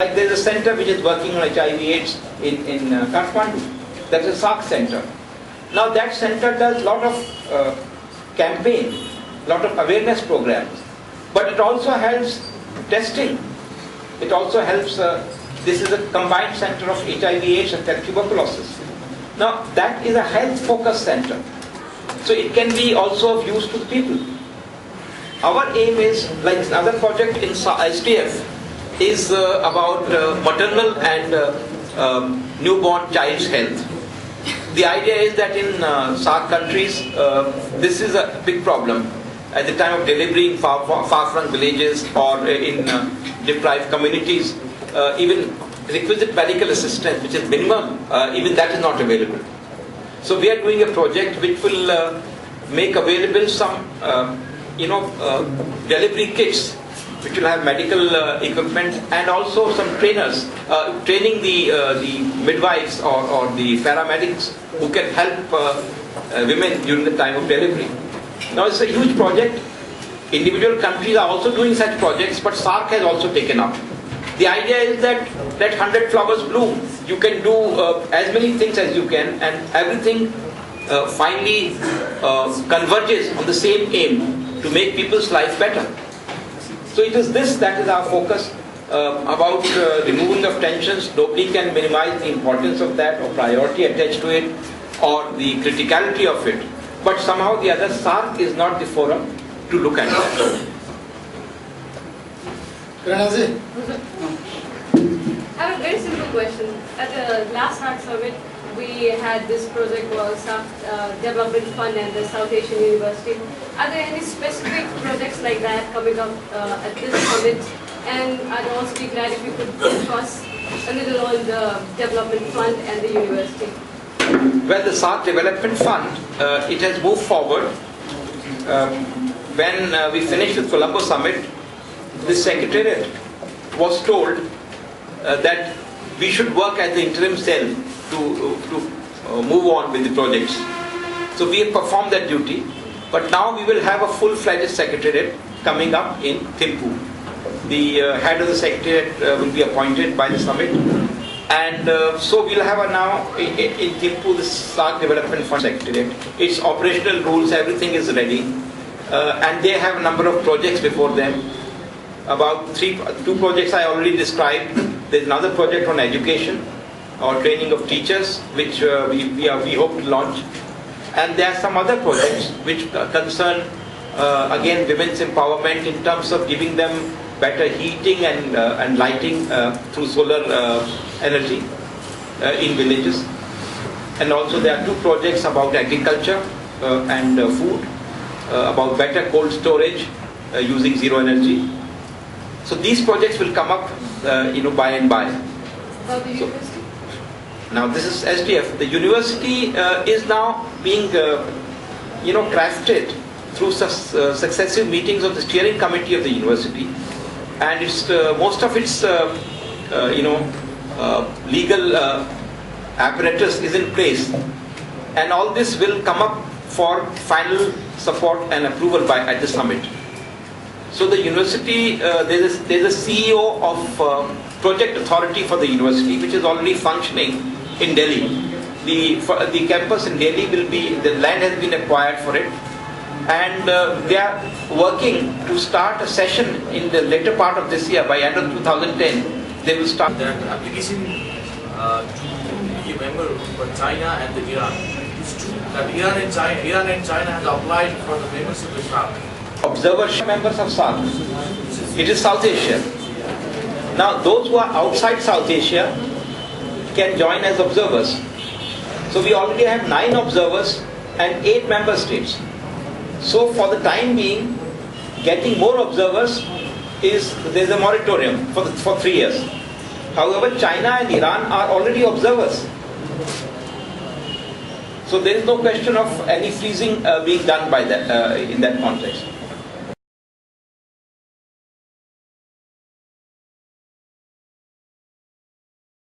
Like there is a center which is working on HIV/AIDS in Kathmandu. That's a SARC center. Now that center does a lot of campaign, lot of awareness programs, but it also helps testing. It also helps. This is a combined center of HIV/AIDS and tuberculosis. Now that is a health-focused center, so it can be also of use to the people. Our aim is, like another project in SDF, is about maternal and newborn child's health. The idea is that in SAARC countries, this is a big problem. At the time of delivery in far-flung villages or in deprived communities, even requisite medical assistance, which is minimum, even that is not available. So we are doing a project which will make available some, delivery kits, which will have medical equipment and also some trainers training the midwives or the paramedics who can help women during the time of delivery. Now it's a huge project. Individual countries are also doing such projects, but SAARC has also taken up. The idea is that let 100 flowers bloom. You can do as many things as you can, and everything finally converges on the same aim to make people's life better. So it is this that is our focus about removing of tensions. Nobody can minimize the importance of that or priority attached to it or the criticality of it. But somehow the other SAARC is not the forum to look at that. I have a very simple question. At the last SAARC summit, we had this project called SAARC Development Fund and the South Asian University. Are there any specific projects like that coming up at this summit? And I'd also be glad if you could discuss a little on the Development Fund and the university. Well, the SAARC Development Fund, it has moved forward. When we finished the Colombo summit, the secretariat was told that we should work as the interim cell to move on with the projects. So we have performed that duty, but now we will have a full-fledged secretariat coming up in Thimphu. The head of the secretariat will be appointed by the summit, and so we'll have now in Thimphu the SAARC Development Fund secretariat. Its operational rules, everything is ready, and they have a number of projects before them. About two projects I already described. There's another project on education or training of teachers, which we hope to launch. And there are some other projects which concern, again, women's empowerment in terms of giving them better heating and lighting through solar energy in villages. And also there are two projects about agriculture and food, about better cold storage using zero energy. So these projects will come up, by and by. So, now this is SDF. The university is now being, crafted through successive meetings of the steering committee of the university, and it's most of its, legal apparatus is in place, and all this will come up for final support and approval at the summit. So the university, there's a CEO of Project Authority for the university, which is already functioning in Delhi. The campus in Delhi the land has been acquired for it, and they are working to start a session in the later part of this year. By end of 2010, they will start. That application to be a member for China and the Iran. It's true that Iran and China has applied for the membership of SAARC. Observership members of SAARC. It is South Asia. Now those who are outside South Asia can join as observers. So we already have 9 observers and 8 member states. So for the time being, getting more observers there's a moratorium for 3 years. However, China and Iran are already observers. So there is no question of any freezing being done by that in that context.